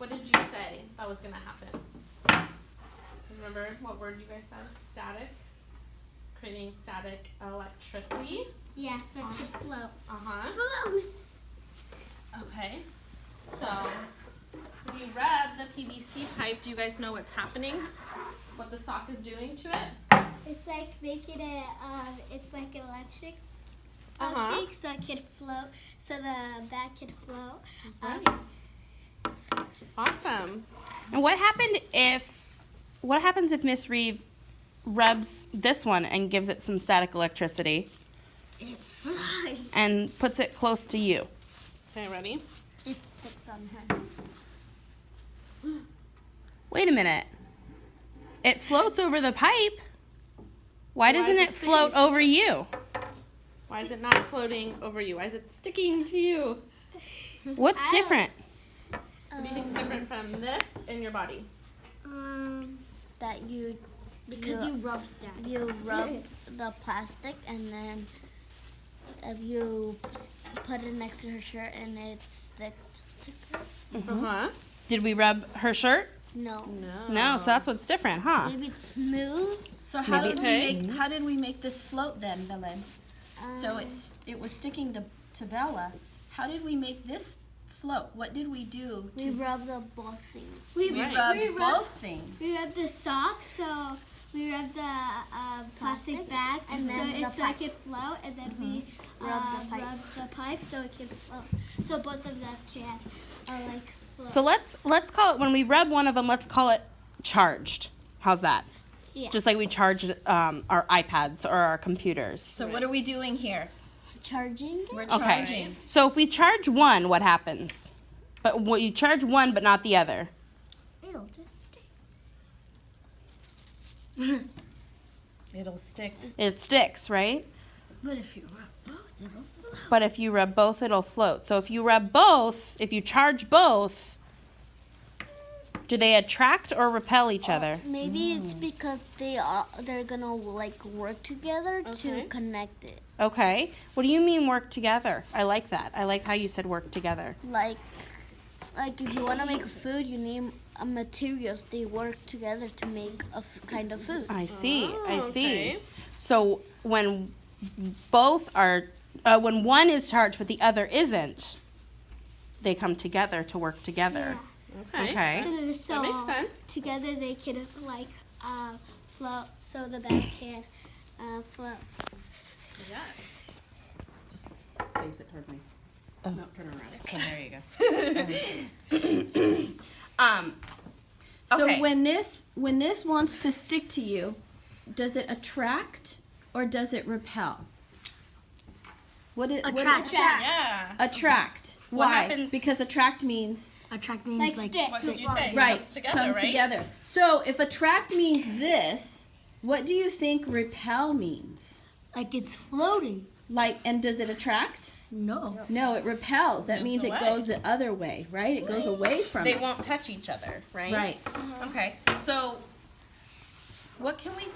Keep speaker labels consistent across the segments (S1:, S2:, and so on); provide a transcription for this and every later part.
S1: What did you say that was going to happen? Remember what word you guys said? Static. Creating static electricity.
S2: Yes, that could float.
S1: Flows. Okay. So, when you rub the PVC pipe, do you guys know what's happening? What the sock is doing to it?
S2: It's like making it, it's like electric
S1: Uh-huh.
S2: thing, so it could float, so the bag could float.
S1: Right. Awesome.
S3: And what happens if Miss Reeve rubs this one and gives it some static electricity
S2: It flies.
S3: and puts it close to you?
S1: Okay, ready?
S2: It sticks on her.
S3: Wait a minute. It floats over the pipe. Why doesn't
S1: is
S3: it
S1: it
S3: float
S1: sticking?
S3: over you?
S1: Why is it not floating over you? Why is it sticking to you?
S3: What's different?
S1: What do you think is different from this in your body?
S4: That you
S2: Because you rub stuff.
S4: you rubbed the plastic and then if you put it next to her shirt and it sticked to her.
S1: Uh-huh.
S3: Did we rub her shirt?
S4: No.
S3: No, so that's what's different, huh?
S4: Maybe smooth.
S5: So how
S3: Maybe-
S5: did
S1: Okay.
S5: we make this float then, Belen? So it was sticking to Bella. How did we make this float? What did we do
S4: We
S5: to
S4: rubbed the both things.
S5: we
S1: Right.
S5: rubbed both things?
S2: We rub the socks, so we rub the plastic bag,
S4: and then
S2: so
S4: the
S2: it's so it could float, and then we
S4: Rub the pipe.
S2: rub the pipe so it can float. So both of them can like float.
S3: So let's call it, when we rub one of them, let's call it charged. How's that?
S2: Yeah.
S3: Just like we charge our iPads or our computers.
S5: So what are we doing here?
S4: Charging it?
S5: We're
S3: Okay.
S5: charging.
S3: So if we charge one, what happens? But what you charge one but not the other.
S4: It'll just stick.
S5: It'll stick.
S3: It sticks, right?
S4: But if you rub both, it'll float.
S3: But if you rub both, it'll float. So if you rub both, if you charge both, do they attract or repel each other?
S4: Maybe it's because they're gonna like work together
S1: Okay.
S4: to connect it.
S3: Okay. What do you mean work together? I like that. I like how you said work together.
S4: Like if you want to make food, you need materials. They work together to make a kind of food.
S3: I see. I
S1: Oh,
S3: see.
S1: okay.
S3: So when both are, when one is charged but the other isn't, they come together to work together.
S1: Okay.
S3: Okay.
S2: So,
S1: That makes sense.
S2: Together they can like float, so the bag can float.
S1: Yes.
S5: Face it towards me.
S3: Oh.
S5: No, turn around.
S3: So there you go.
S5: So
S3: Okay.
S5: when this wants to stick to you, does it attract or does it repel?
S2: Attract.
S1: Yeah.
S5: Attract.
S3: What
S5: Why?
S3: happened-
S5: Because attract means
S4: Attract means
S2: Like
S4: like
S2: stick.
S1: What did you say?
S5: right.
S1: Comes together,
S5: come
S1: right?
S5: together. So if attract means this, what do you think repel means?
S4: like it's floating.
S5: Like, and does it attract?
S4: No.
S5: No, it repels. That
S1: Moves
S5: means it
S1: away.
S5: goes the other way, right? It goes away from
S3: They
S5: it.
S3: won't touch each other, right?
S5: Right.
S3: Okay. So what can we,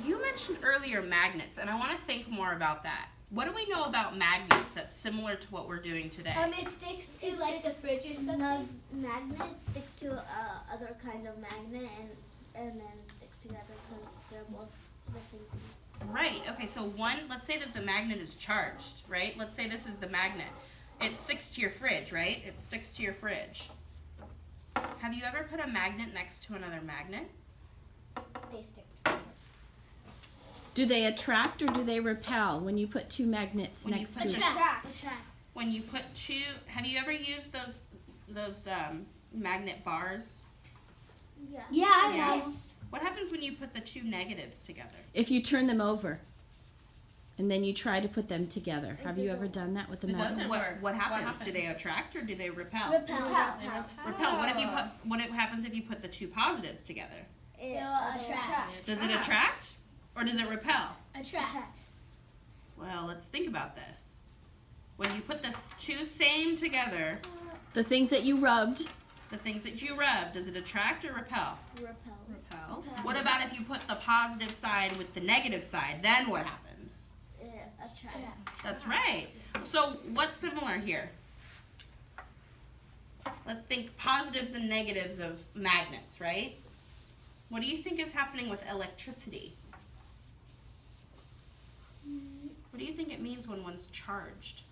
S3: you mentioned earlier magnets, and I want to think more about that. What do we know about magnets that's similar to what we're doing today?
S2: It sticks to like the fridge or something.
S4: Magnet sticks to other kind of magnet and then sticks together because they're both the same thing.
S3: Right. Okay. So one, let's say that the magnet is charged, right? Let's say this is the magnet. It sticks to your fridge, right? It sticks to your fridge. Have you ever put a magnet next to another magnet?
S2: They stick.
S5: Do they attract or do they repel when you put two magnets
S3: When you
S5: next
S3: put
S5: to
S3: the-
S5: it?
S2: Attract.
S3: When you put two, have you ever used those magnet bars?
S4: Yeah.
S2: Yeah.
S3: Yes. What happens when you put the two negatives together?
S5: If you turn them over and then you try to put them together. Have you ever done that with the
S1: It
S5: magnet?
S1: doesn't
S3: What,
S1: work.
S3: what happens?
S1: happens?
S3: Do they attract or do they repel?
S2: Repel.
S3: Repel. What if you put? What happens if you put the two positives together?
S2: It'll attract.
S3: Does it attract or does it repel?
S2: Attract.
S3: Well, let's think about this. When you put the two same together,
S5: The things that you rubbed.
S3: the things that you rub, does it attract or repel?
S4: Repel.
S3: Repel. What about if you put the positive side with the negative side? Then what happens?
S4: Attract.
S3: That's right. So what's similar here? let's think positives and negatives of magnets, right? What do you think is happening with electricity? What do you think it means when one's charged?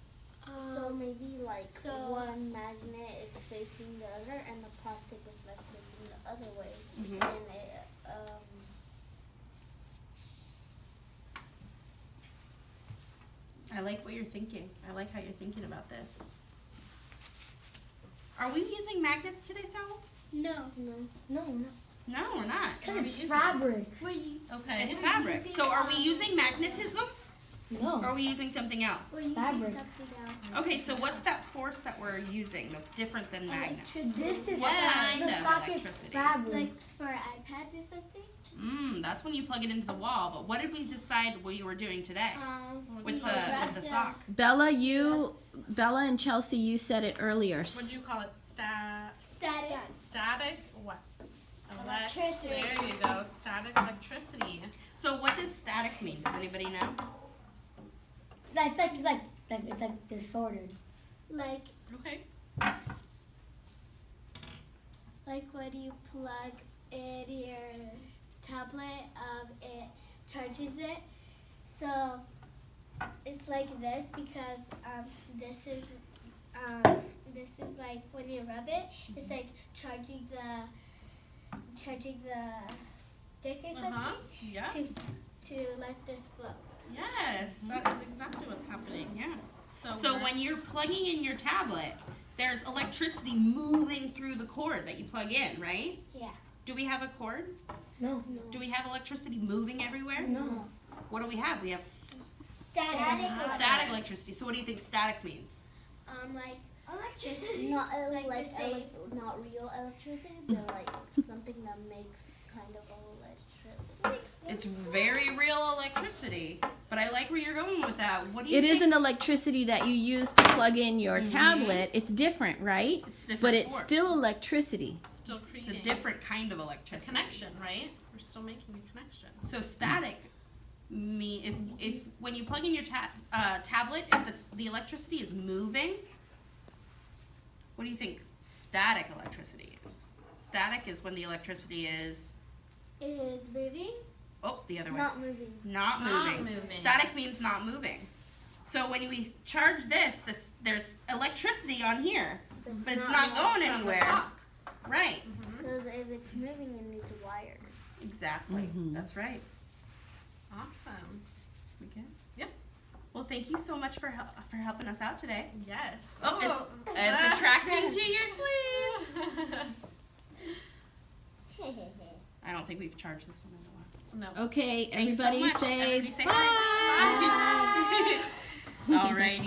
S4: So maybe like
S2: so-
S4: one magnet is facing the other and the plastic is like facing the other way.
S3: Mhm.
S4: And it,
S3: I like what you're thinking. I like how you're thinking about this. Are we using magnets today, Sal?
S2: No.
S4: no.
S3: No, we're not. What are we using?
S4: fabric.
S3: Okay, it's fabric. So are we using magnetism?
S4: No.
S3: Or are we using something else?
S2: We're using
S4: Fabric.
S2: something else.
S3: Okay, so what's that force that we're using that's different than magnets?
S4: This is
S3: What kind
S4: the
S3: of
S4: socket's
S3: electricity?
S4: fabric.
S2: Like for iPads or something?
S3: That's when you plug it into the wall. But what did we decide we were doing today with
S2: we
S3: the
S2: wrapped
S3: sock?
S5: Bella, and Chelsea, you said it earlier.
S1: What'd you call it?
S2: Static.
S1: Static? What?
S2: Electricity.
S1: There you go. Static electricity.
S3: So what does static mean? Does anybody know?
S4: It's like disordered.
S2: Like
S1: Okay.
S2: when you plug in your tablet, it charges it. So it's like this because this is like when you rub it, it's like charging the stick or something
S1: Yeah.
S2: to let this flow.
S1: Yes, that is exactly what's happening.
S3: Yeah.
S1: So
S3: So when you're plugging in your tablet, there's electricity moving through the cord that you plug in, right?
S2: Yeah.
S3: Do we have a cord?
S4: No.
S3: Do we have electricity moving everywhere?
S4: No.
S3: What do we have? We have
S2: Static.
S3: static electricity. So what do you think static means?
S2: Like
S4: Just
S2: just
S4: not
S2: like
S4: like
S2: the same.
S4: not real electricity, but like something that makes kind of electricity.
S3: It's very real electricity. But I like where you're going with that. What do you
S5: It
S3: think?
S5: isn't electricity that you use to plug in your tablet. It's different, right?
S3: It's different
S5: But it's
S3: force.
S5: still electricity.
S1: still
S3: It's
S1: creating
S3: a different kind of
S1: a
S3: electricity.
S1: connection, right? We're still making a connection.
S3: So static if when you plug in your tablet, if the electricity is moving, what do you think static electricity is? Static is when the electricity is
S2: moving.
S3: the other way.
S4: Not moving.
S3: Not
S1: Not
S3: moving.
S1: moving.
S3: Static means not moving. So when we charge this, there's electricity on here, but it's not going
S1: From the
S3: anywhere.
S1: sock.
S3: Right.
S4: Because if it's moving, it needs a wire.
S3: Exactly. That's right.
S1: Awesome.
S3: We good?
S1: Yep.
S3: Well, thank you so much for helping us out today.
S1: Yes.
S3: Oh, it's attracting to your sleeve. I don't think we've charged this one in a while.
S1: No.
S5: Okay,
S3: Thanks so
S5: everybody
S3: much.
S5: say
S3: Everybody say
S5: bye.
S3: bye. Alrighty.